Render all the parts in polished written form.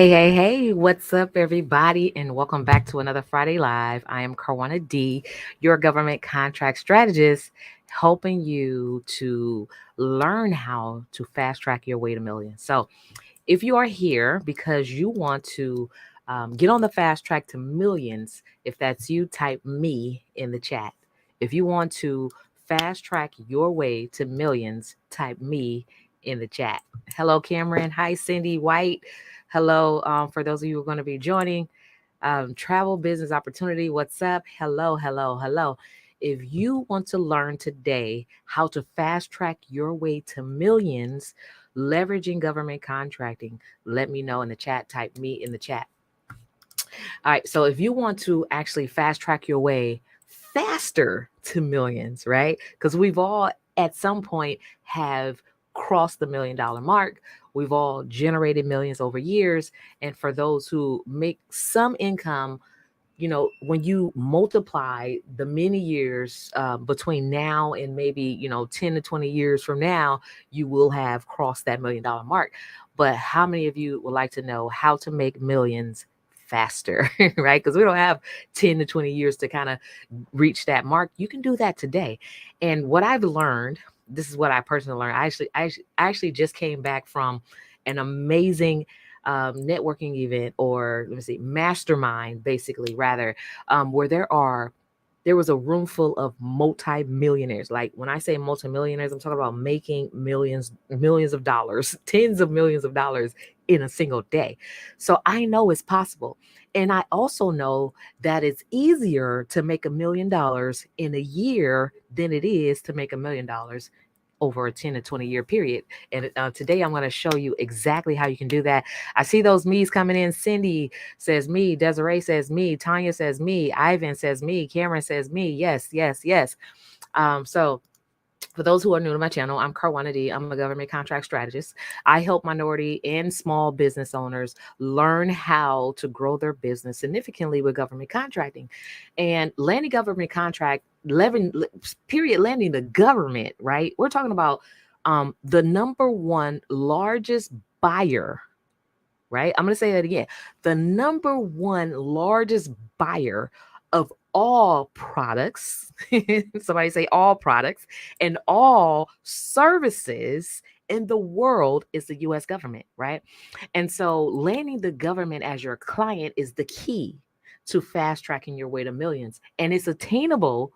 Hey, what's up, everybody, and welcome back to another Friday Live. I am Karwanna D, your government contract strategist, helping you to learn how to fast track your way to millions. So, if you are here because you want to get on the fast track to millions, if that's you, type me in the chat. If you want to fast track your way to millions, type me in the chat. Hello, Cameron. Hi, Cindy White. Hello, for those of you who are going to be joining. Travel business opportunity. What's up? Hello. If you want to learn today how to fast track your way to millions, leveraging government contracting, let me know in the chat. Type me in the chat. All right. So if you want to actually fast track your way faster to millions, right? Because we've all at some point have crossed the $1 million mark. We've all generated millions over years. And for those who make some income, when you multiply the many years between now and maybe 10 to 20 years from now, you will have crossed that $1 million mark. But how many of you would like to know how to make millions faster? Right, because we don't have 10 to 20 years to kind of reach that mark. You can do that today. And what I've learned, this is what I personally learned. I actually just came back from an amazing networking event, or let me see, mastermind, basically, rather, where there was a room full of multi-millionaires. Like, when I say multi-millionaires, I'm talking about making millions of dollars, tens of millions of dollars in a single day. So I know it's possible. And I also know that it's easier to make $1 million in a year than it is to make $1 million over a 10 to 20 year period. And today I'm going to show you exactly how you can do that. I see those me's coming in. Cindy says me, Desiree says me, Tanya says me, Ivan says me, Cameron says me. Yes. So for those who are new to my channel, I'm Karwanna D. I'm a government contract strategist. I help minority and small business owners learn how to grow their business significantly with government contracting. And landing government contract, landing the government, right? We're talking about the number one largest buyer, right? I'm going to say that again. The number one largest buyer of all products, somebody say all products, and all services in the world is the US government, right? And so landing the government as your client is the key to fast tracking your way to millions. And it's attainable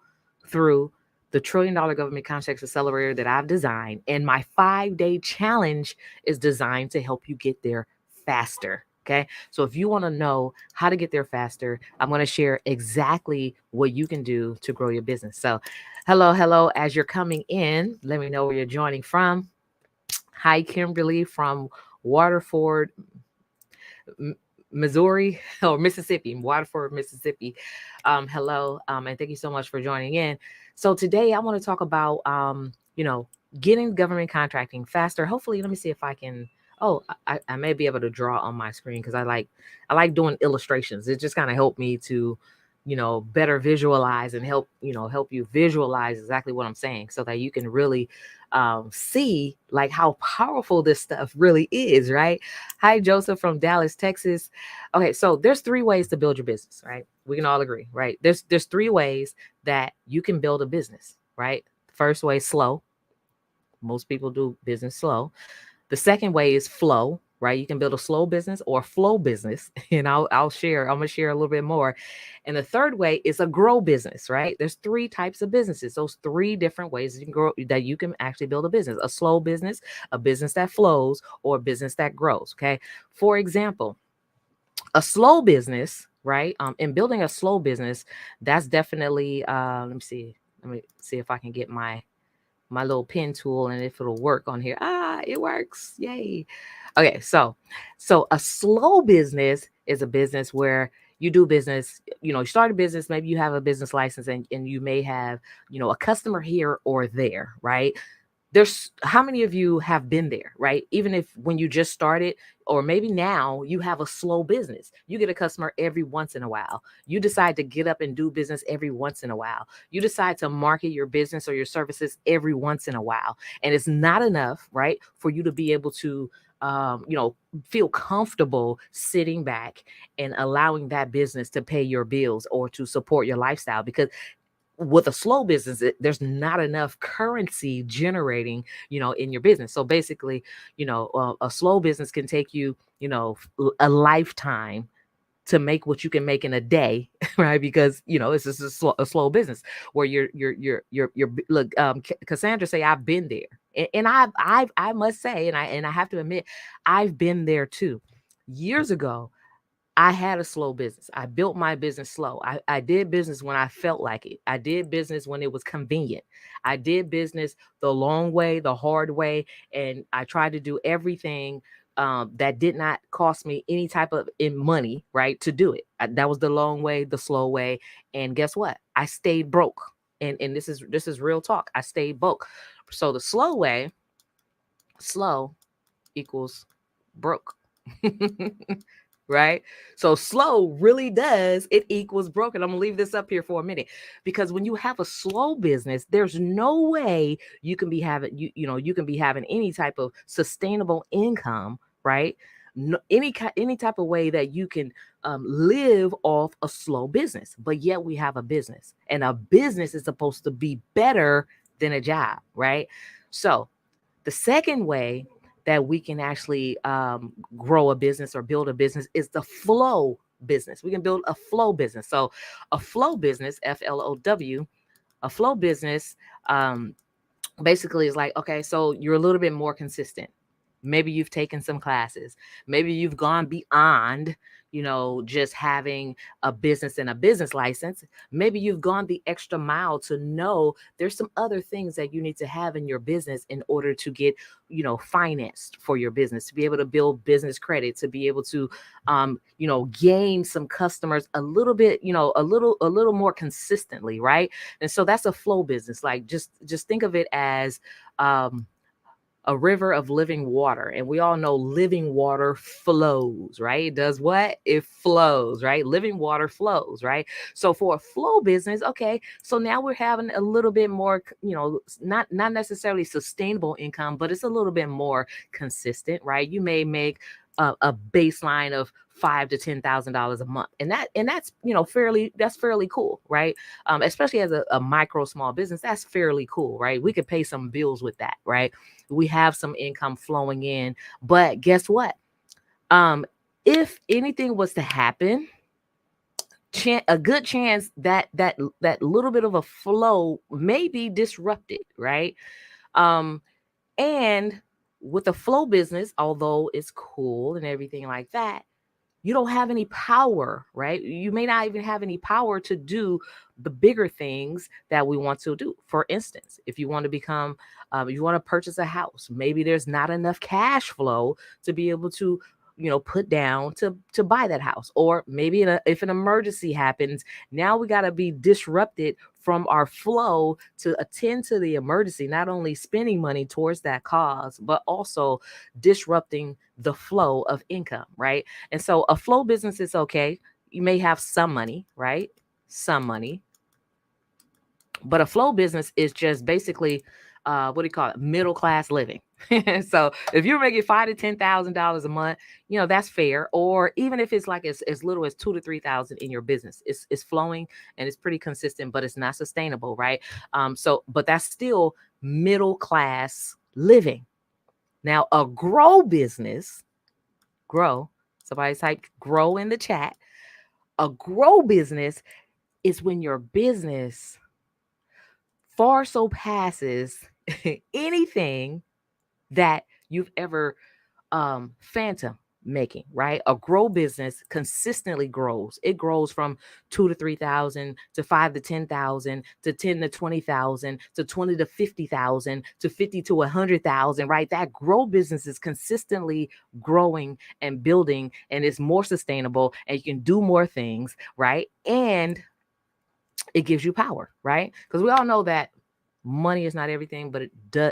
through the $1 trillion government contracts accelerator that I've designed. And my 5-day challenge is designed to help you get there faster. Okay. So if you want to know how to get there faster, I'm going to share exactly what you can do to grow your business. So, hello. As you're coming in, let me know where you're joining from. Hi, Kimberly from Waterford, Missouri, or Mississippi, Waterford, Mississippi. Hello. And thank you so much for joining in. So today I want to talk about, getting government contracting faster. Hopefully, let me see if I can. Oh, I may be able to draw on my screen because I like doing illustrations. It just kind of helped me to, better visualize and help you visualize exactly what I'm saying so that you can really see like how powerful this stuff really is, right? Hi, Joseph from Dallas, Texas. Okay, so there's 3 ways to build your business, right? We can all agree, right? There's 3 ways that you can build a business, right? First way, slow. Most people do business slow. The second way is flow, right? You can build a slow business or a flow business, and I'm gonna share a little bit more. And the third way is a grow business, right? There's 3 types of businesses. Those 3 different ways that you can actually build a business: a slow business, a business that flows, or a business that grows. Okay. For example, a slow business, right? In building a slow business, that's definitely Let me see if I can get my little pen tool and if it'll work on here. It works. Yay. Okay, so a slow business is a business where you do business, you start a business, maybe you have a business license, and you may have, a customer here or there, right? There's how many of you have been there, right? Even if when you just started, or maybe now you have a slow business, you get a customer every once in a while. You decide to get up and do business every once in a while. You decide to market your business or your services every once in a while. And it's not enough, right, for you to be able to you know, feel comfortable sitting back and allowing that business to pay your bills or to support your lifestyle. Because with a slow business, there's not enough currency generating, you know, in your business. So basically, you know, a slow business can take you, you know, a lifetime to make what you can make in a day, right? Because you know it's just a slow business where you're look. Cassandra say I've been there, and I must say, and I have to admit, I've been there too. Years ago, I had a slow business. I built my business slow. I did business when I felt like it. I did business when it was convenient. I did business the long way, the hard way, and I tried to do everything that did not cost me any type of in money, right? To do it. That was the long way, the slow way, and guess what? I stayed broke. And this is real talk. I stayed broke. So the slow way, slow equals broke. Right? So slow really does it equals broken. I'm gonna leave this up here for a minute because when you have a slow business, there's no way you can be having you can be having any type of sustainable income, right? No, any type of way that you can live off a slow business, but yet we have a business, and a business is supposed to be better than a job, right? So the second way that we can actually grow a business or build a business is the flow business. We can build a flow business. So, a flow business, FLOW, a flow business um, basically is like, okay, so you're a little bit more consistent. Maybe you've taken some classes. Maybe you've gone beyond, you know, just having a business and a business license. Maybe you've gone the extra mile to know there's some other things that you need to have in your business in order to get, you know, financed for your business, to be able to build business credit, to be able to, you know, gain some customers a little bit, you know, a little more consistently, right? And so that's a flow business. Like just think of it as um a river of living water. And we all know living water flows, right? It does what? It flows, right? Living water flows, right? So for a flow business, okay, so now we're having a little bit more, you know, not necessarily sustainable income, but it's a little bit more consistent, right? You may make a baseline of $5,000 to $10,000 a month, and that's you know fairly cool, right? Especially as a micro small business, that's fairly cool, right? We could pay some bills with that, right? We have some income flowing in. But guess what? Um, if anything was to happen, a good chance that that little bit of a flow may be disrupted, right? Um, and with a flow business, although it's cool and everything like that, you don't have any power, right? You may not even have any power to do the bigger things that we want to do. For instance, if you want to become, if you want to purchase a house, maybe there's not enough cash flow to be able to, you know, put down to buy that house. Or maybe if an emergency happens, now we got to be disrupted from our flow to attend to the emergency, not only spending money towards that cause, but also disrupting the flow of income, right? And so a flow business is okay. You may have some money, right? Some money. But a flow business is just basically what do you call it? Middle class living. So if you're making $5,000 to $10,000 a month, you know, that's fair. Or even if it's like as little as 2 to 3 thousand in your business, it's flowing and it's pretty consistent, but it's not sustainable, right? But that's still middle class living. Now, a grow business, grow. Somebody type grow in the chat. A grow business is when your business far surpasses anything that you've ever phantom making, right? A grow business consistently grows. It grows from 2 to 3 thousand to 5 to 10,000 to 10 to 20,000 to 20 to 50,000 to 50 to 100,000, right? That grow business is consistently growing and building, and it's more sustainable, and you can do more things, right? And it gives you power, right? Because we all know that money is not everything, but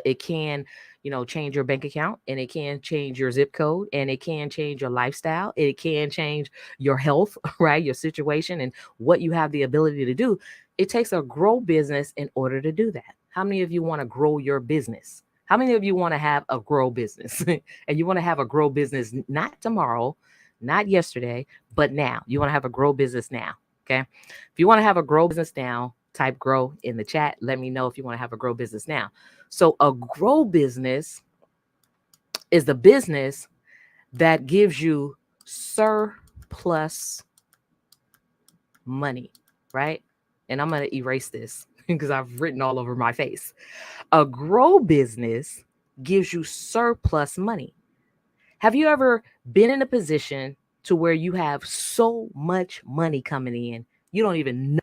it can, you know, change your bank account, and it can change your zip code, and it can change your lifestyle, it can change your health, right? Your situation and what you have the ability to do. It takes a grow business in order to do that. How many of you want to grow your business? How many of you want to have a grow business? And you want to have a grow business not tomorrow, not yesterday, but now. You want to have a grow business now. Okay. If you want to have a grow business now, type grow in the chat. Let me know if you want to have a grow business now. So, a grow business is the business that gives you surplus money, right? And I'm going to erase this because I've written all over my face. A grow business gives you surplus money. Have you ever been in a position to where you have so much money coming in, you don't even know?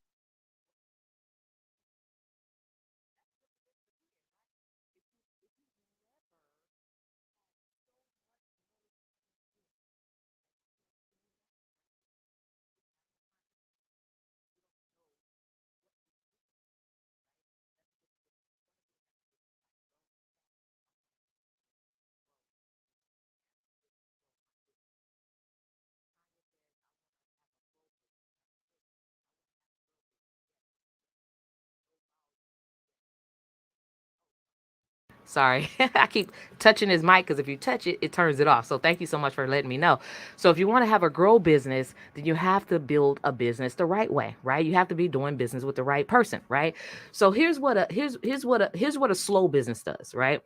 Sorry, I keep touching his mic because if you touch it, it turns it off. So thank you so much for letting me know. So if you want to have a grow business, then you have to build a business the right way, right? You have to be doing business with the right person, right? So here's what a slow business does, right?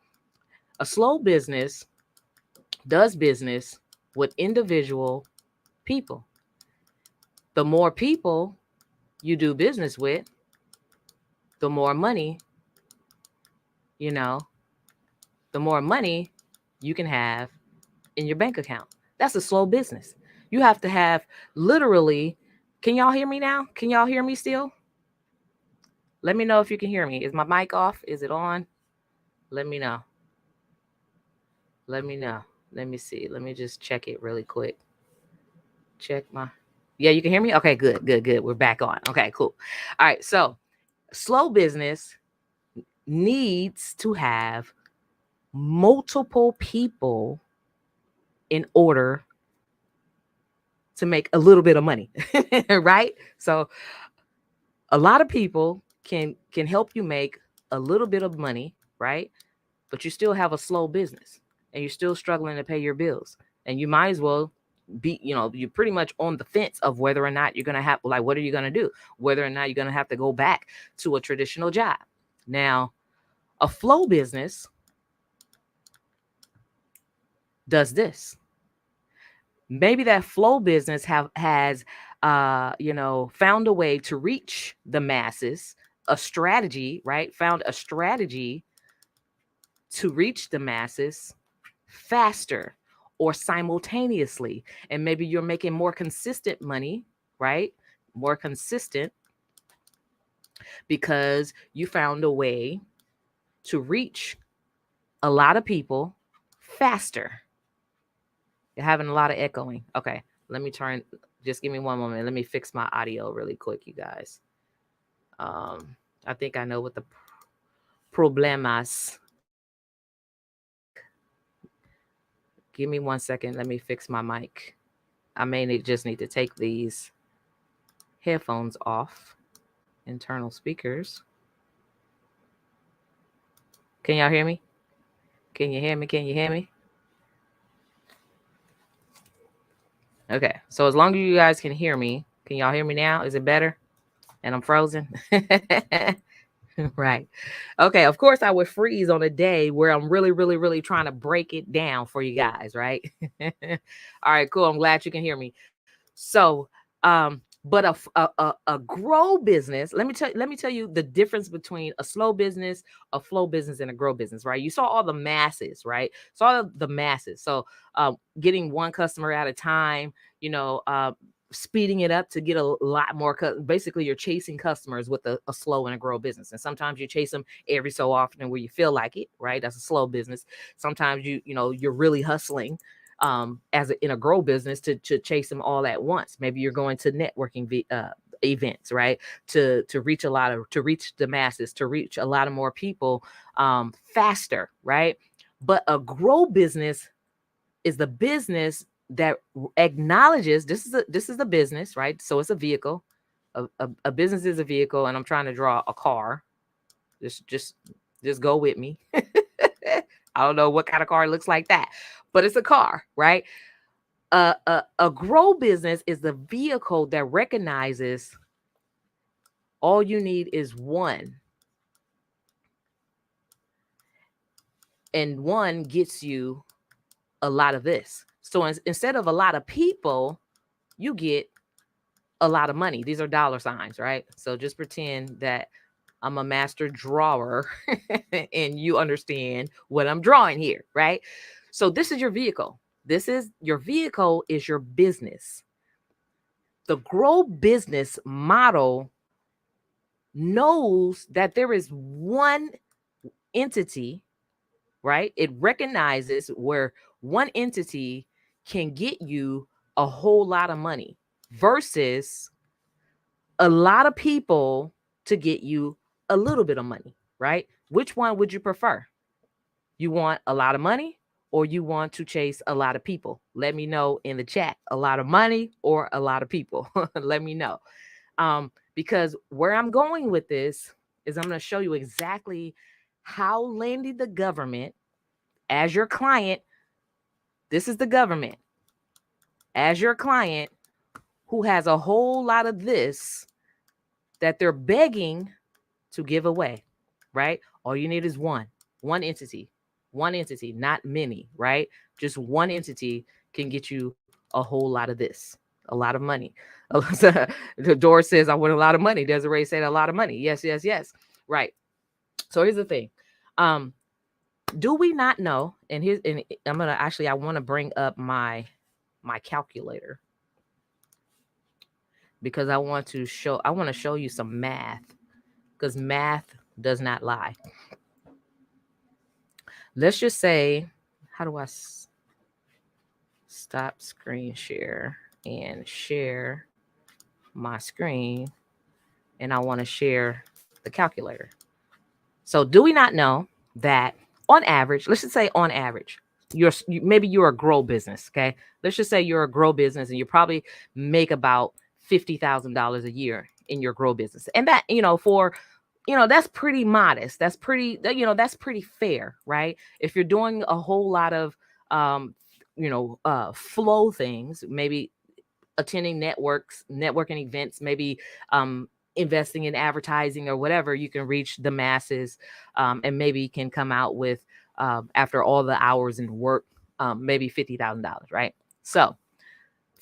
A slow business does business with individual people. The more people you do business with, the more money, you know, the more money you can have in your bank account. That's a slow business. You have to have literally, can y'all hear me now? Can y'all hear me still? Let me know if you can hear me. Is my mic off? Is it on? Let me know. Let me know. Let me see. Let me just check it really quick. Check my. Yeah, you can hear me? Okay, good, good, good. We're back on. Okay, cool. All right. So, slow business needs to have multiple people in order to make a little bit of money, right? So, a lot of people can help you make a little bit of money, right? But you still have a slow business and you're still struggling to pay your bills. And you might as well be, you're pretty much on the fence of whether or not you're going to have, like, what are you going to do? Whether or not you're going to have to go back to a traditional job. Now, a flow business does this. Maybe that flow business has found a way to reach the masses, a strategy, right? Found a strategy to reach the masses faster or simultaneously. And maybe you're making more consistent money, right? More consistent because you found a way to reach a lot of people faster. You're having a lot of echoing. Okay, let me just give me one moment. Let me fix my audio really quick, you guys. I think I know what the problemas. Give me 1 second. Let me fix my mic. I just need to take these headphones off. Internal speakers. Can y'all hear me? Can you hear me? Can you hear me? Okay. So as long as you guys can hear me, can y'all hear me now? Is it better? And I'm frozen? Right. Okay. Of course, I would freeze on a day where I'm really, really, really trying to break it down for you guys. Right. All right. Cool. I'm glad you can hear me. So, but a grow business. Let me tell you the difference between a slow business, a flow business, and a grow business. Right. You saw all the masses. Right. Saw the masses. So, getting one customer at a time. Speeding it up to get a lot more. Basically, you're chasing customers with a slow and a grow business, and sometimes you chase them every so often where you feel like it. Right. That's a slow business. Sometimes you're really hustling in a grow business to chase them all at once. Maybe you're going to networking events, right? To reach the masses, to reach a lot of more people faster, right? But a grow business is the business that acknowledges this is the business, right? So it's a vehicle. A business is a vehicle, and I'm trying to draw a car. Just go with me. I don't know what kind of car looks like that, but it's a car, right? A grow business is the vehicle that recognizes all you need is one, and one gets you a lot of this. So instead of a lot of people, you get a lot of money. These are dollar signs, right? So just pretend that I'm a master drawer and you understand what I'm drawing here, right? So this is your vehicle. This is your vehicle is your business. The grow business model knows that there is one entity, right? It recognizes where one entity can get you a whole lot of money versus a lot of people to get you a little bit of money, right? Which one would you prefer? You want a lot of money or you want to chase a lot of people? Let me know in the chat. A lot of money or a lot of people? Let me know. Because where I'm going with this is I'm going to show you exactly how landing the government as your client, this is the government, as your client who has a whole lot of this that they're begging to give away, right? All you need is one entity, not many, right? Just one entity can get you a whole lot of this, a lot of money. The door says, I want a lot of money. Desiree said a lot of money. Yes, yes, yes. Right. So here's the thing. Do we not know? And here's, and I want to bring up my calculator because I want to show you some math because math does not lie. Let's just say, how do I stop screen share and share my screen? And I want to share the calculator. So do we not know that on average, let's just say on average, maybe you're a grow business, okay? Let's just say you're a grow business and you probably make about $50,000 a year in your grow business. And that, that's pretty modest. That's pretty fair, right? If you're doing a whole lot of flow things, maybe attending networking events, maybe investing in advertising or whatever, you can reach the masses, and maybe can come out with, after all the hours and work, maybe $50,000, right? So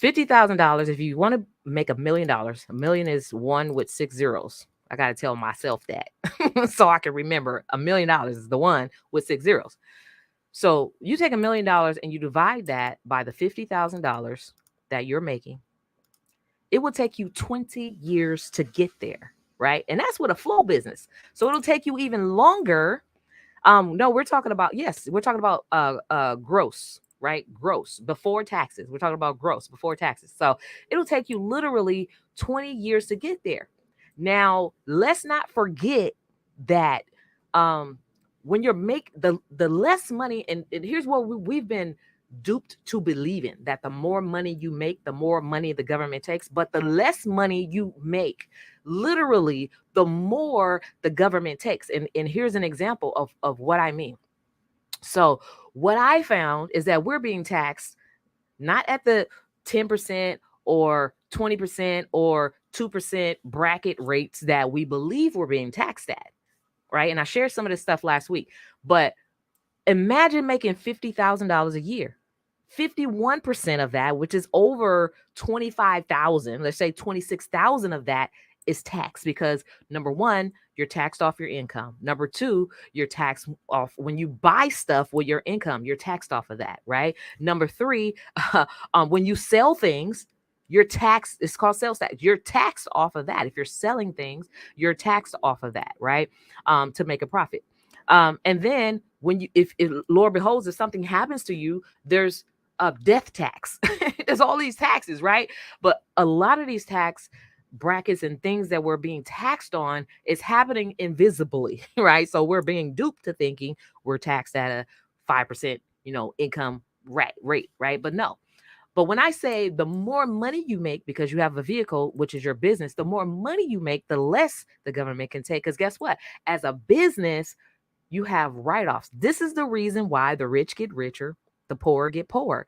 $50,000, if you want to make $1 million, $1 million is one with 6 zeros. I got to tell myself that so I can remember $1 million is the one with 6 zeros. So you take $1 million and you divide that by the $50,000 that you're making. It will take you 20 years to get there, right? And that's with a flow business. So it'll take you even longer. No, we're talking about gross, right? Gross before taxes. We're talking about gross before taxes. So it'll take you literally 20 years to get there. Now, let's not forget that when you're the less money, and here's what we've been duped to believing, that the more money you make, the more money the government takes. But the less money you make, literally, the more the government takes. And here's an example of what I mean. So what I found is that we're being taxed not at the 10% or 20% or 2% bracket rates that we believe we're being taxed at, right? And I shared some of this stuff last week. But imagine making $50,000 a year. 51% of that, which is over 25,000, let's say 26,000 of that is taxed, because number one, you're taxed off your income. Number two, you're taxed off when you buy stuff with your income, you're taxed off of that, right? Number three, when you sell things, you're taxed. It's called sales tax. You're taxed off of that. If you're selling things, you're taxed off of that, right? To make a profit. And then when if Lord beholds, if something happens to you, there's a death tax. There's all these taxes, right? But a lot of these tax brackets and things that we're being taxed on is happening invisibly, right? So we're being duped to thinking we're taxed at a 5%, income rate, right? But no. But when I say the more money you make because you have a vehicle, which is your business, the more money you make, the less the government can take. Because guess what? As a business, you have write-offs. This is the reason why the rich get richer, the poor get poorer.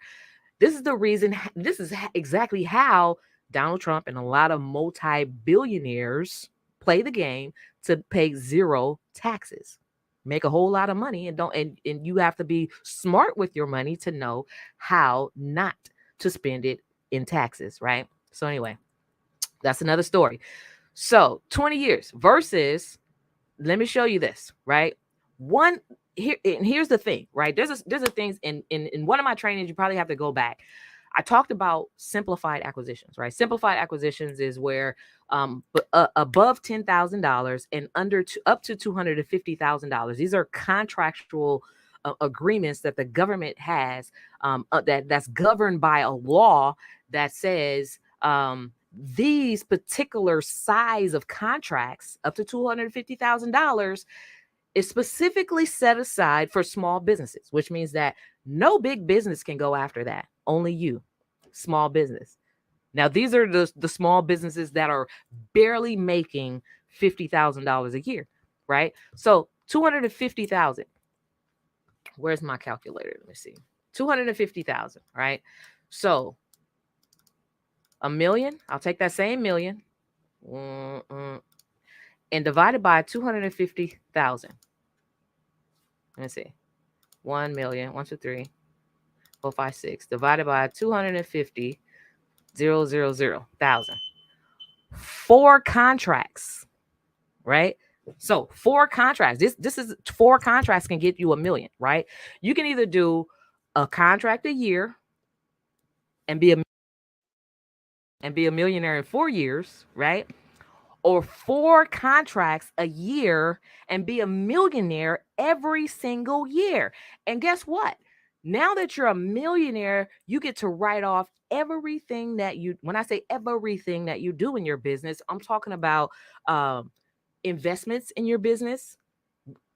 This is the reason, this is exactly how Donald Trump and a lot of multi-billionaires play the game to pay zero taxes. Make a whole lot of money and don't and you have to be smart with your money to know how not to spend it in taxes, right? So anyway, that's another story. So 20 years versus, let me show you this, right? One here, and here's the thing, right? There's a things in one of my trainings, you probably have to go back. I talked about simplified acquisitions, right? Simplified acquisitions is where above $10,000 and up to $250,000. These are contractual agreements that the government has, that's governed by a law that says, these particular size of contracts up to $250,000 is specifically set aside for small businesses, which means that no big business can go after that. Only you, small business. Now, these are the small businesses that are barely making $50,000 a year, right? So 250,000. Where's my calculator? Let me see. 250,000, right? So a million, I'll take that same million, and divide it by 250,000. Let me see. 1 million, 1, 2, 3, 4, 5, 6, divided by 250,000. 4 contracts, right? So 4 contracts. This is 4 contracts can get you a million, right? You can either do a contract a year and be a millionaire in 4 years, right? Or 4 contracts a year and be a millionaire every single year. And guess what? Now that you're a millionaire, you get to write off everything that you, when I say everything that you do in your business, I'm talking about investments in your business,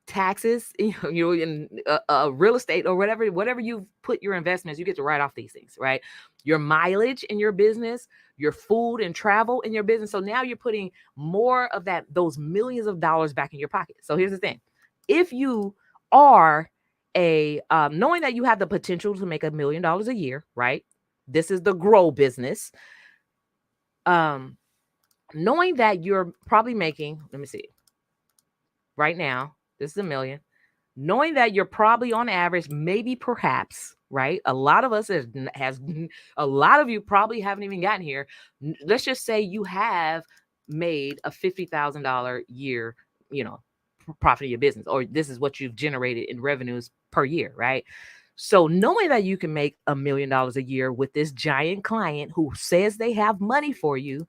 taxes, in real estate or whatever you've put your investments, you get to write off these things, right? Your mileage in your business, your food and travel in your business. So now you're putting more of those millions of dollars back in your pocket. So here's the thing. If you are knowing that you have the potential to make $1 million a year, right? This is the grow business. Knowing that you're probably making, let me see, right now, this is $1 million. Knowing that you're probably on average, maybe perhaps, right? A lot of us has a lot of you probably haven't even gotten here. Let's just say you have made a $50,000 year, profit of your business, or this is what you've generated in revenues per year, right? So knowing that you can make $1 million a year with this giant client who says they have money for you,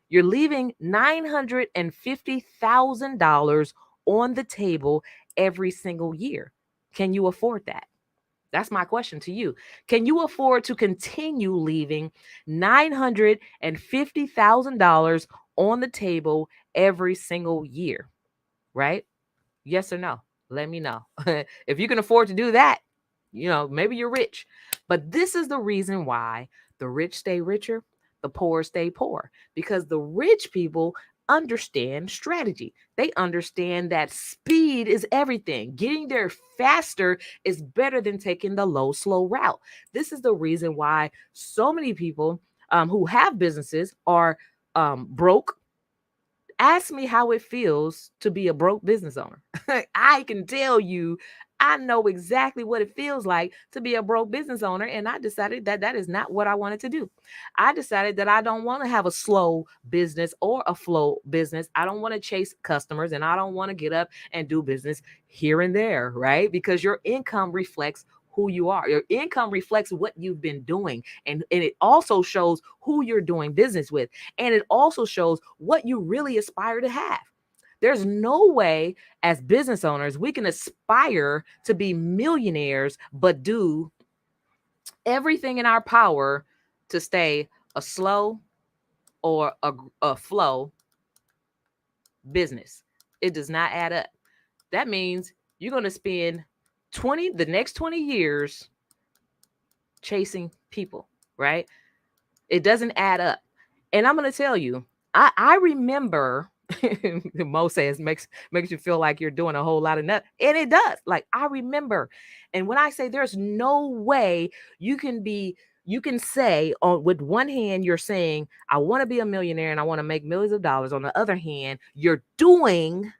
you're leaving $950,000 on the table every single year. Can you afford that? That's my question to you. Can you afford to continue leaving $950,000 on the table every single year? Right? Yes or no? Let me know. If you can afford to do that, maybe you're rich. But this is the reason why the rich stay richer, the poor stay poor, because the rich people understand strategy. They understand that speed is everything. Getting there faster is better than taking the low, slow route. This is the reason why so many people who have businesses are broke. Ask me how it feels to be a broke business owner. I can tell you, I know exactly what it feels like to be a broke business owner. And I decided that that is not what I wanted to do. I decided that I don't want to have a slow business or a flow business. I don't want to chase customers, and I don't want to get up and do business here and there, right? Because your income reflects who you are. Your income reflects what you've been doing. And it also shows who you're doing business with. And it also shows what you really aspire to have. There's no way as business owners we can aspire to be millionaires, but do everything in our power to stay a slow or a flow business. It does not add up. That means you're going to spend the next 20 years chasing people, right? It doesn't add up. And I'm going to tell you, I remember Mo says makes you feel like you're doing a whole lot of nothing. And it does. Like I remember. And when I say there's no way you can be you can say on with one hand you're saying I want to be a millionaire and I want to make millions of dollars. On the other hand, you're doing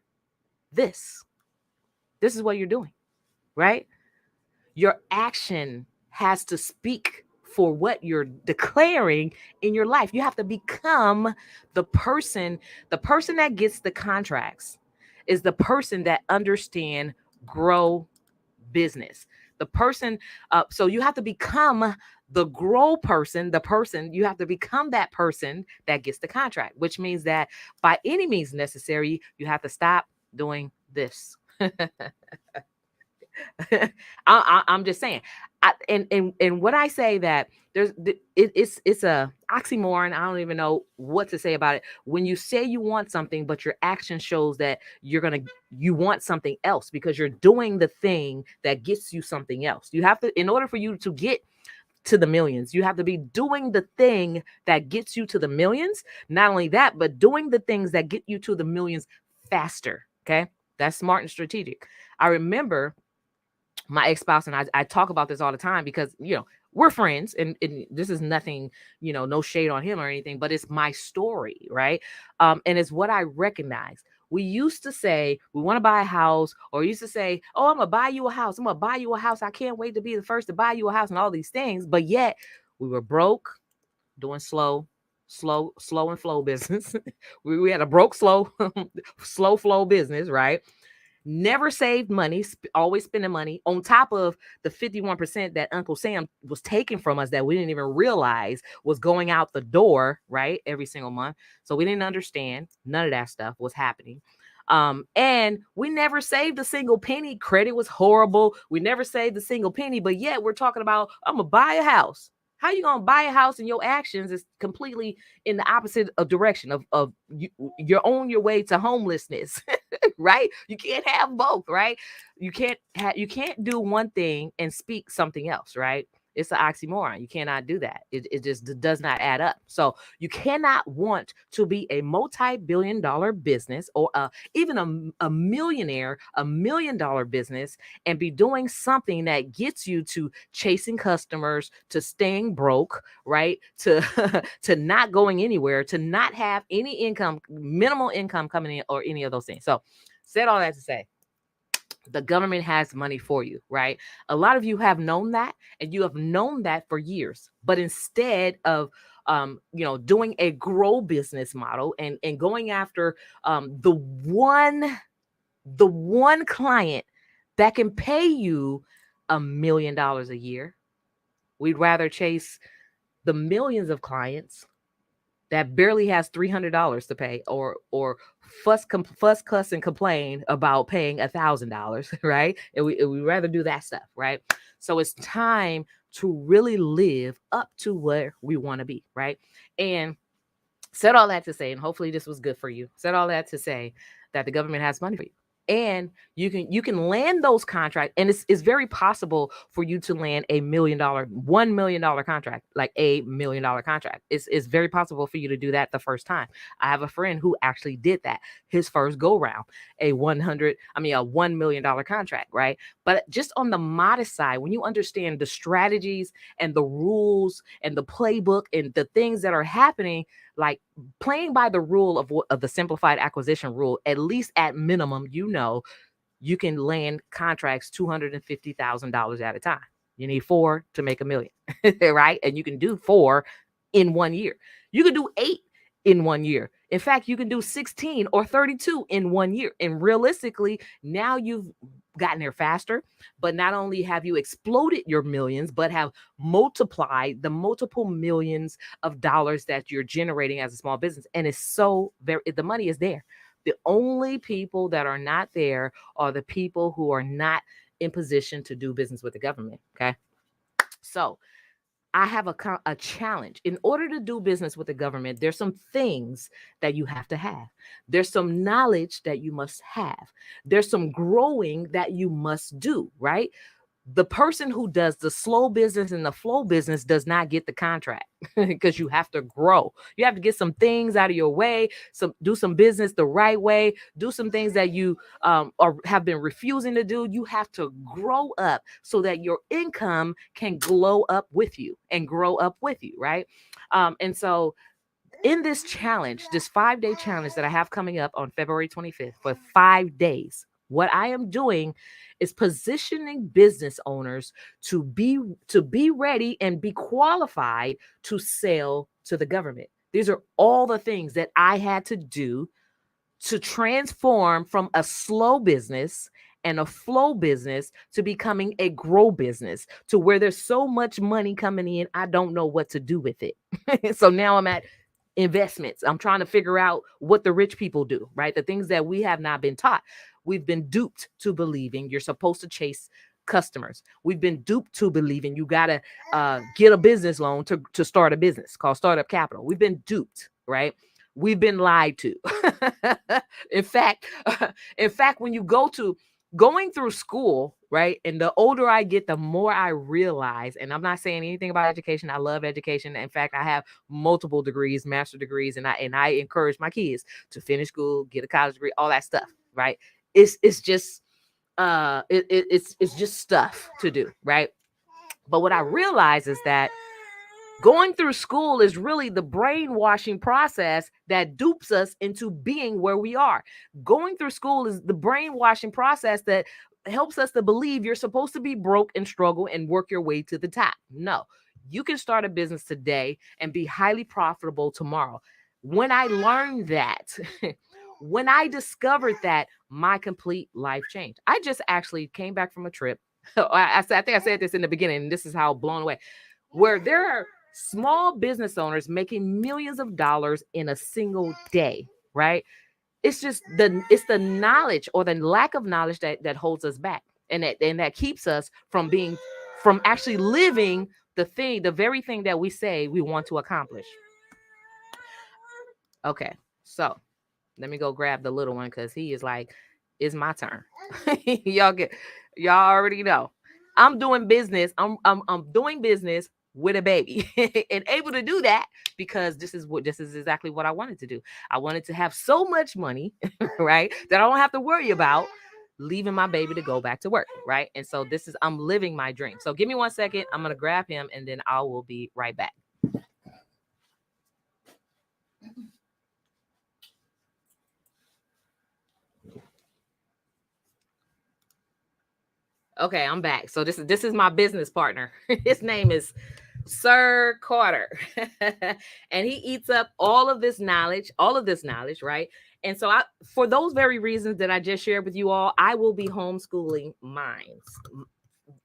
this. This is what you're doing, right? Your action has to speak for what you're declaring in your life. You have to become the person. The person that gets the contracts is the person that understand grow business. The person, so you have to become the grow person, the person, you have to become that person that gets the contract, which means that by any means necessary, you have to stop doing this. I'm just saying. And what I say that it's a oxymoron. I don't even know what to say about it. When you say you want something, but your action shows that you want something else because you're doing the thing that gets you something else. You have to, in order for you to get to the millions, you have to be doing the thing that gets you to the millions. Not only that, but doing the things that get you to the millions faster. Okay, that's smart and strategic. I remember my ex-spouse and I talk about this all the time because we're friends and this is nothing, no shade on him or anything, but it's my story, right? And it's what I recognize. We used to say we want to buy a house, or used to say, oh, I'm gonna buy you a house, I'm gonna buy you a house, I can't wait to be the first to buy you a house, and all these things, but yet we were broke, doing slow and flow business. We had a broke slow flow business, right? Never saved money, always spending money on top of the 51% that Uncle Sam was taking from us that we didn't even realize was going out the door, right? Every single month. So we didn't understand. None of that stuff was happening. And we never saved a single penny. Credit was horrible. We never saved a single penny, but yet we're talking about, I'm going to buy a house. How you gonna buy a house and your actions is completely in the opposite of direction of you're on your way to homelessness, right? You can't have both, right? You can't do one thing and speak something else, right? It's an oxymoron. You cannot do that. It just does not add up. So you cannot want to be a multi-billion-dollar business or even a millionaire, $1 million business, and be doing something that gets you to chasing customers, to staying broke, right? To to not going anywhere, to not have any income, minimal income coming in, or any of those things. So, said all that to say, the government has money for you, right? A lot of you have known that, and you have known that for years. But instead of doing a grow business model and going after the one client that can pay you $1 million a year, we'd rather chase the millions of clients that barely has $300 to pay, or fuss, cuss, and complain about paying $1,000, right? And we rather do that stuff, right? So it's time to really live up to where we want to be, right? And said all that to say, and hopefully this was good for you. Said all that to say that the government has money for you. And you can land those contracts, and it's very possible for you to land $1 million contract, like $1 million contract. It's very possible for you to do that the first time. I have a friend who actually did that his first go round, a $1 million contract, right? But just on the modest side, when you understand the strategies and the rules and the playbook and the things that are happening, like playing by the rule of the simplified acquisition rule, at least at minimum, you can land contracts $250,000 at a time. You need 4 to make a million, right? And you can do 4 in 1 year. You can do 8 in 1 year. In fact, you can do 16 or 32 in 1 year. And realistically, now you've gotten there faster, but not only have you exploded your millions, but have multiplied the multiple millions of dollars that you're generating as a small business. And it's so very, the money is there. The only people that are not there are the people who are not in position to do business with the government. Okay. So I have a challenge. In order to do business with the government, there's some things that you have to have. There's some knowledge that you must have. There's some growing that you must do, right? The person who does the slow business and the flow business does not get the contract because you have to grow. You have to get some things out of your way, do some business the right way, do some things that you or have been refusing to do. You have to grow up so that your income can glow up with you and grow up with you, right? And so in this challenge, this 5-day challenge that I have coming up on February 25th for 5 days, what I am doing is positioning business owners to be ready and be qualified to sell to the government. These are all the things that I had to do to transform from a slow business and a flow business to becoming a grow business, to where there's so much money coming in, I don't know what to do with it. So now I'm at investments. I'm trying to figure out what the rich people do, right? The things that we have not been taught. We've been duped to believing you're supposed to chase customers. We've been duped to believing you got to get a business loan to start a business called startup capital. We've been duped, right? We've been lied to. in fact, when you going through school, right? And the older I get, the more I realize, and I'm not saying anything about education. I love education. In fact, I have multiple degrees, master degrees, and I encourage my kids to finish school, get a college degree, all that stuff, right? It's just it's just stuff to do, right? But what I realize is that going through school is really the brainwashing process that dupes us into being where we are. Going through school is the brainwashing process that helps us to believe you're supposed to be broke and struggle and work your way to the top. No, you can start a business today and be highly profitable tomorrow. When I learned that, when I discovered that, my complete life changed. I just actually came back from a trip. I think I said this in the beginning, and this is how blown away. Where there are small business owners making millions of dollars in a single day, right? It's the knowledge or the lack of knowledge that holds us back, and that keeps us from actually living the very thing that we say we want to accomplish. Okay, so let me go grab the little one because he is like, it's my turn. y'all get y'all already know. I'm doing business. I'm doing business with a baby and able to do that because this is exactly what I wanted to do. I wanted to have so much money, right? That I don't have to worry about leaving my baby to go back to work, right? And so I'm living my dream. So give me 1 second. I'm gonna grab him and then I will be right back. Okay, I'm back. So this is my business partner. His name is Sir Carter. And he eats up all of this knowledge, right? And so for those very reasons that I just shared with you all, I will be homeschooling mines.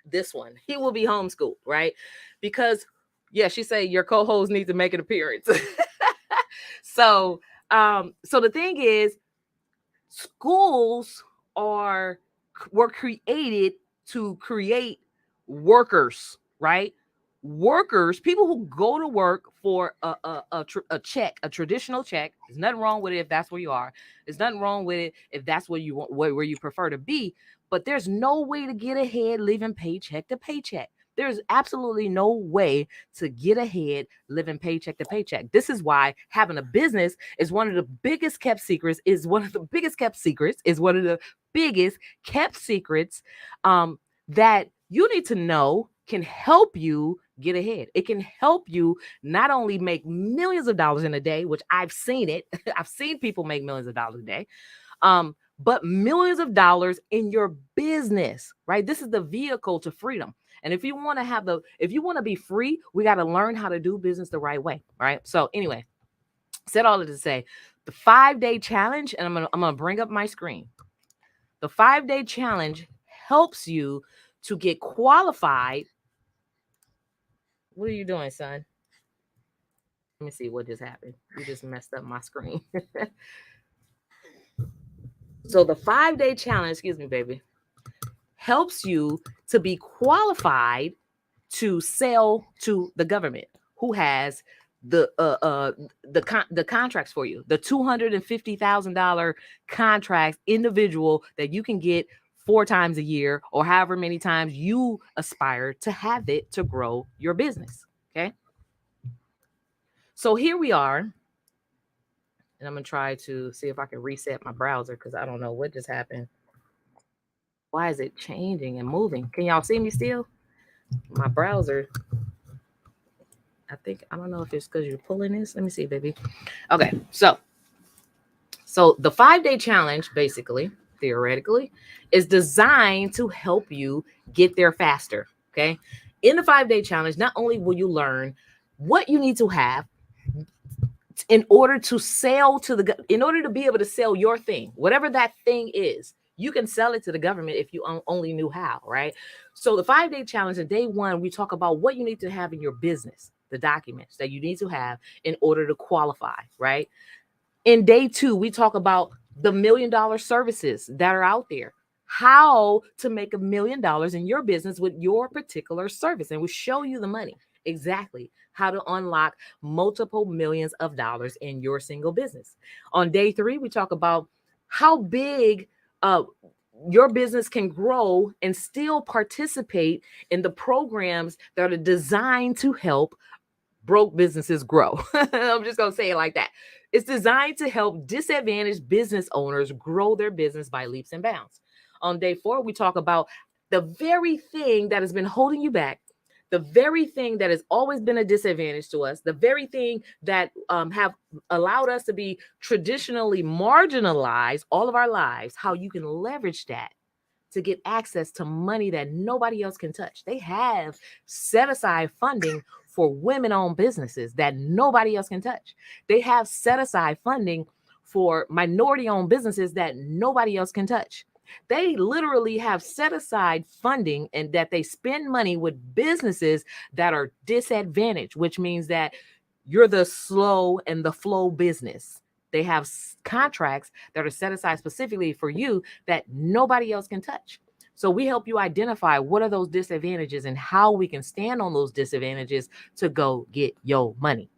This one. He will be homeschooled, right? Because yeah, she said your co-host needs to make an appearance. So the thing is, schools are were created to create workers, right? Workers, people who go to work for a check, a traditional check. There's nothing wrong with it if that's where you are. There's nothing wrong with it if that's where you want, where you prefer to be. But there's no way to get ahead living paycheck to paycheck. There's absolutely no way to get ahead living paycheck to paycheck. This is why having a business is one of the biggest kept secrets, that you need to know can help you get ahead. It can help you not only make millions of dollars in a day, which I've seen it. I've seen people make millions of dollars a day. But millions of dollars in your business, right? This is the vehicle to freedom. And if you want to be free, we got to learn how to do business the right way, right? So anyway, said all of this to say the 5-day challenge, and I'm gonna bring up my screen. The 5-day challenge helps you to get qualified. What are you doing, son? Let me see what just happened. You just messed up my screen. So the 5-day challenge, excuse me, baby, helps you to be qualified to sell to the government, who has the contracts for you, the $250,000 contracts individual that you can get 4 times a year, or however many times you aspire to have it to grow your business. Okay. So here we are. And I'm going to try to see if I can reset my browser because I don't know what just happened. Why is it changing and moving? Can y'all see me still? My browser. I don't know if it's because you're pulling this. Let me see, baby. Okay. So the 5-day challenge, basically, theoretically, is designed to help you get there faster. Okay. In the 5-day challenge, not only will you learn what you need to have in order to sell to in order to be able to sell your thing, whatever that thing is, you can sell it to the government if you only knew how, right? So the 5-day challenge, in day 1, we talk about what you need to have in your business, the documents that you need to have in order to qualify, right? In day 2, we talk about the $1 million services that are out there, how to make $1 million in your business with your particular service. And we show you the money, exactly how to unlock multiple millions of dollars in your single business. On day 3, we talk about how big your business can grow and still participate in the programs that are designed to help broke businesses grow. I'm just going to say it like that. It's designed to help disadvantaged business owners grow their business by leaps and bounds. On day 4, we talk about the very thing that has been holding you back, the very thing that has always been a disadvantage to us, the very thing that have allowed us to be traditionally marginalized all of our lives, how you can leverage that to get access to money that nobody else can touch. They have set aside funding for women-owned businesses that nobody else can touch. They have set aside funding for minority-owned businesses that nobody else can touch. They literally have set aside funding and that they spend money with businesses that are disadvantaged, which means that you're the slow and the flow business. They have contracts that are set aside specifically for you that nobody else can touch. So we help you identify what are those disadvantages and how we can stand on those disadvantages to go get your money.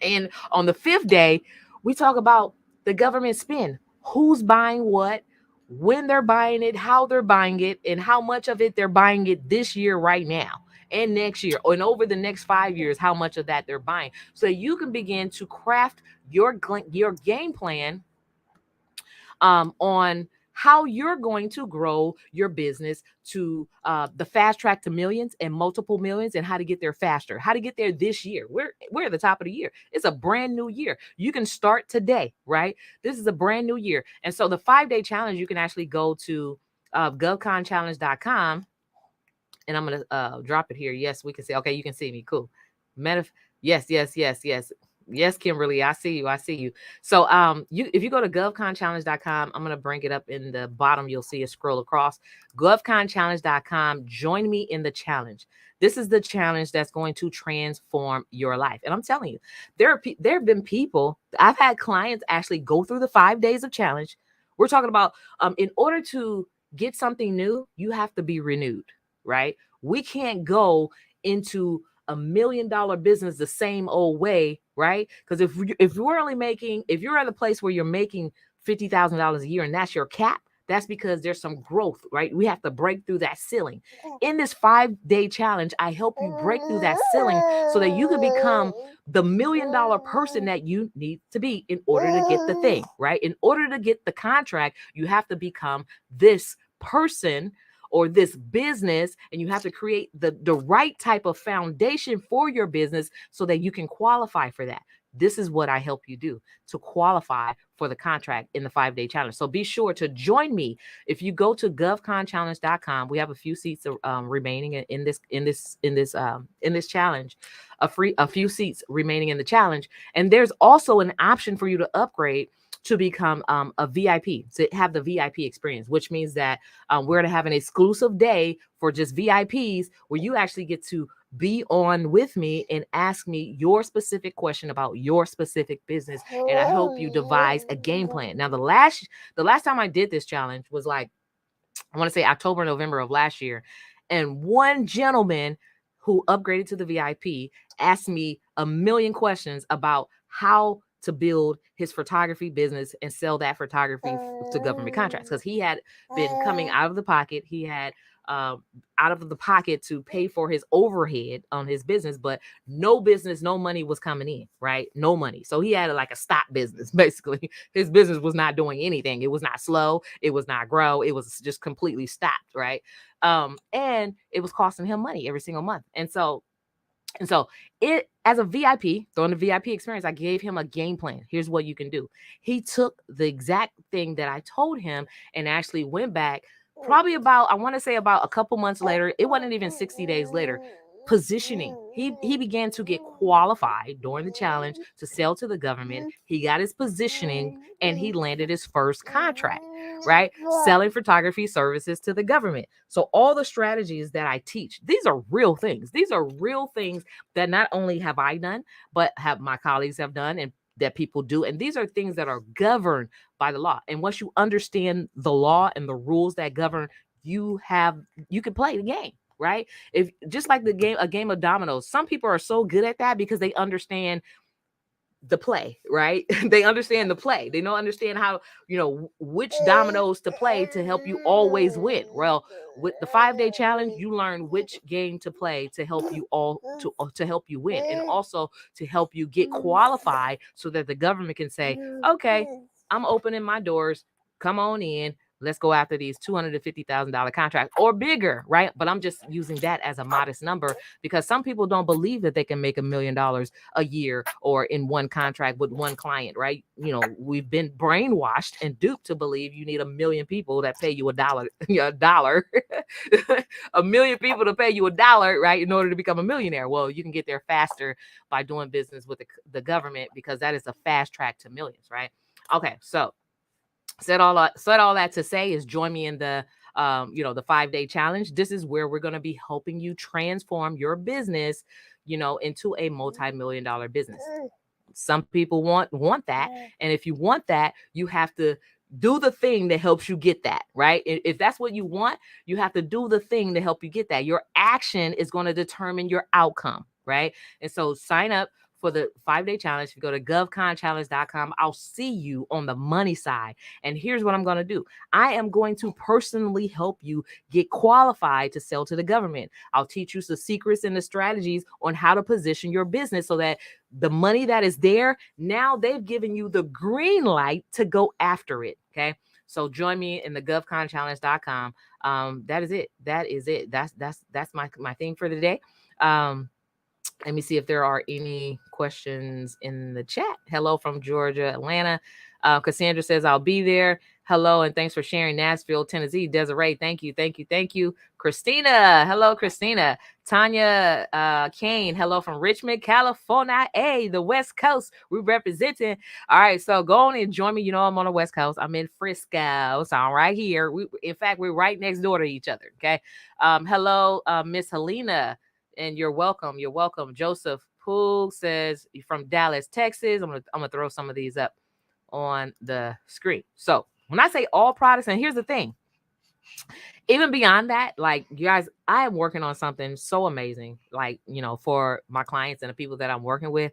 And on the 5th day, we talk about the government spend, who's buying what, when they're buying it, how they're buying it, and how much of it they're buying it this year right now and next year and over the next 5 years, how much of that they're buying. So you can begin to craft your game plan on how you're going to grow your business to the fast track to millions and multiple millions, and how to get there faster, how to get there this year. We're at the top of the year. It's a brand new year. You can start today, right? This is a brand new year. And so the 5-day challenge, you can actually go to govconchallenge.com, and I'm going to drop it here. Yes, we can see. Okay, you can see me. Cool. Yes, Kimberly, I see you. So if you go to govconchallenge.com, I'm going to bring it up in the bottom. You'll see a scroll across. govconchallenge.com. Join me in the challenge. This is the challenge that's going to transform your life. And I'm telling you, there have been people, I've had clients actually go through the 5 days of challenge. We're talking about in order to get something new, you have to be renewed, right? We can't go into $1 million business the same old way, right? Because if you're at a place where you're making $50,000 a year and that's your cap, that's because there's some growth, right? We have to break through that ceiling. In this 5-day challenge, I help you break through that ceiling so that you can become the $1 million person that you need to be in order to get the thing, right? In order to get the contract, you have to become this person or this business, and you have to create the right type of foundation for your business so that you can qualify for that. This is what I help you do to qualify for the contract in the 5-day challenge. So be sure to join me. If you go to govconchallenge.com, we have a few seats remaining in this challenge, a few seats remaining in the challenge. And there's also an option for you to upgrade to become a VIP, to have the VIP experience, which means that we're going to have an exclusive day for just VIPs where you actually get to be on with me and ask me your specific question about your specific business, and I help you devise a game plan. Now, the last time I did this challenge was like, I want to say October, November of last year, and one gentleman who upgraded to the VIP asked me a million questions about how to build his photography business and sell that photography to government contracts, because he had been coming out of the pocket. He had out of the pocket to pay for his overhead on his business, but no business, no money was coming in, right? No money. So he had like a stop business. Basically, his business was not doing anything. It was not slow. It was not grow. It was just completely stopped, right? And it was costing him money every single month. And so it, as a VIP, during the VIP experience, I gave him a game plan. Here's what you can do. He took the exact thing that I told him and actually went back probably about, I want to say about a couple months later. It wasn't even 60 days later. Positioning. He began to get qualified during the challenge to sell to the government. He got his positioning and he landed his first contract, right? Selling photography services to the government. So all the strategies that I teach, these are real things. These are real things that not only have I done, but have my colleagues have done, and that people do. And these are things that are governed by the law. And once you understand the law and the rules that govern, you can play the game, right? If just like a game of dominoes, some people are so good at that because they understand the play, right? They understand the play. They don't understand how, which dominoes to play to help you always win. Well, with the 5-day challenge, you learn which game to play to help you to help you win, and also to help you get qualified so that the government can say, okay, I'm opening my doors. Come on in. Let's go after these $250,000 contracts or bigger, right? But I'm just using that as a modest number because some people don't believe that they can make $1 million a year or in one contract with one client, right? We've been brainwashed and duped to believe you need 1 million people that pay you $1, $1, 1 million people to pay you $1, right? In order to become a millionaire. Well, you can get there faster by doing business with the government, because that is a fast track to millions, right? Okay, so said all that to say is join me in the 5-day challenge. This is where we're going to be helping you transform your business, into a multi-million dollar business. Some people want that, and if you want that, you have to do the thing that helps you get that, right? If that's what you want, you have to do the thing to help you get that. Your action is going to determine your outcome, right? And so sign up for the 5-day challenge. If you go to govconchallenge.com, I'll see you on the money side. And here's what I'm going to do. I am going to personally help you get qualified to sell to the government. I'll teach you the secrets and the strategies on how to position your business so that the money that is there, now they've given you the green light to go after it. Okay. So join me in the govconchallenge.com. That is it. That's my thing for the day. Let me see if there are any questions in the chat. Hello from Georgia, Atlanta. Cassandra says, I'll be there. Hello, and thanks for sharing Nashville, Tennessee. Desiree, thank you. Christina, hello, Christina. Tanya Kane, hello from Richmond, California. Hey, the West Coast, we representing. All right, so go on and join me. I'm on the West Coast. I'm in Frisco, so I'm right here. In fact, we're right next door to each other, okay? Hello, Miss Helena. And you're welcome. Joseph Poole says from Dallas, Texas. I'm gonna throw some of these up on the screen. So when I say all products, and here's the thing, even beyond that, like, you guys, I am working on something so amazing, like, for my clients and the people that I'm working with.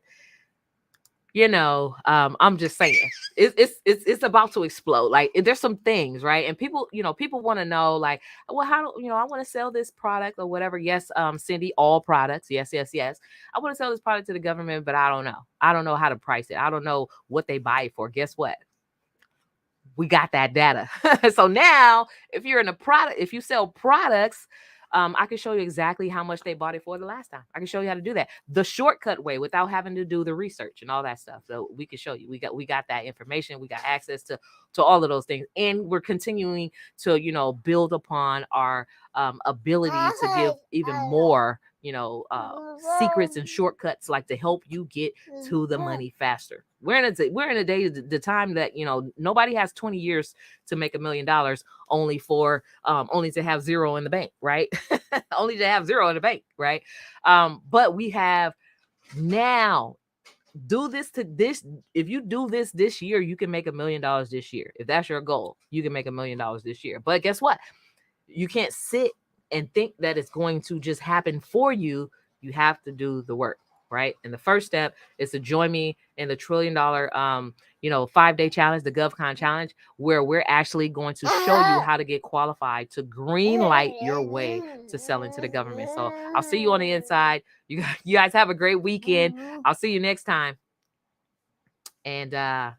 I'm just saying it's about to explode. Like, there's some things, right? And people want to know, like, well, how do I want to sell this product or whatever. Yes, Cindy, all products. Yes. I want to sell this product to the government, but I don't know how to price it. I don't know what they buy it for. Guess what? We got that data. So now if you sell products, I can show you exactly how much they bought it for the last time. I can show you how to do that the shortcut way without having to do the research and all that stuff. So we can show you. We got that information. We got access to all of those things, and we're continuing to build upon our ability to give even more secrets and shortcuts, like to help you get to the money faster. We're in a day, the time that nobody has 20 years to make $1 million, only to have zero in the bank, right? Only to have zero in the bank, right? But we have now. Do this to this. If you do this year, you can make $1 million this year. If that's your goal, you can make $1 million this year. But guess what? You can't sit and think that it's going to just happen for you. You have to do the work. right? And the first step is to join me in the $1 trillion 5-day challenge, the GovCon challenge, where we're actually going to show you how to get qualified to green light your way to sell into the government. So I'll see you on the inside. You guys have a great weekend. I'll see you next time. And yeah.